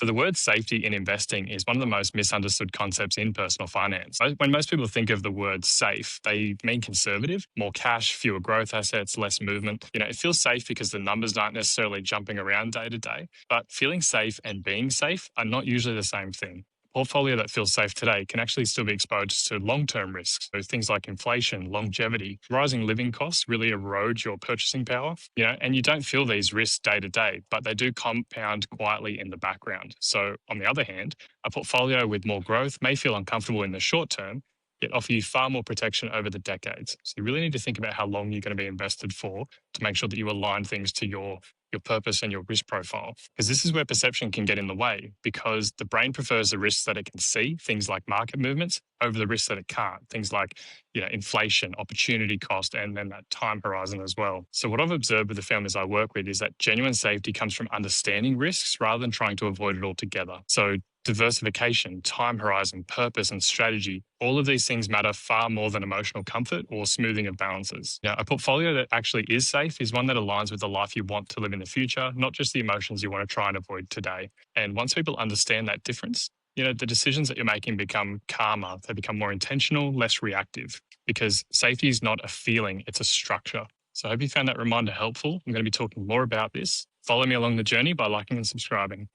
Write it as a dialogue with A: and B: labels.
A: So the word safety in investing is one of the most misunderstood concepts in personal finance. When most people think of the word safe, they mean conservative, more cash, fewer growth assets, less movement. It feels safe because the numbers aren't necessarily jumping around day to day, but feeling safe and being safe are not usually the same thing. Portfolio that feels safe today can actually still be exposed to long-term risks. So things like inflation, longevity, rising living costs really erode your purchasing power, and you don't feel these risks day to day, but they do compound quietly in the background. So on the other hand, a portfolio with more growth may feel uncomfortable in the short term, yet offer you far more protection over the decades. So you really need to think about how long you're going to be invested for to make sure that you align things to your purpose and your risk profile. Because this is where perception can get in the way because the brain prefers the risks that it can see, things like market movements, over the risks that it can't, things like inflation, opportunity cost, and then that time horizon as well. So what I've observed with the families I work with is that genuine safety comes from understanding risks rather than trying to avoid it altogether. So diversification, time horizon, purpose, and strategy, all of these things matter far more than emotional comfort or smoothing of balances. A portfolio that actually is safe is one that aligns with the life you want to live in the future, not just the emotions you want to try and avoid today. And once people understand that difference, the decisions that you're making become calmer, they become more intentional, less reactive, because safety is not a feeling, it's a structure. So I hope you found that reminder helpful. I'm going to be talking more about this. Follow me along the journey by liking and subscribing.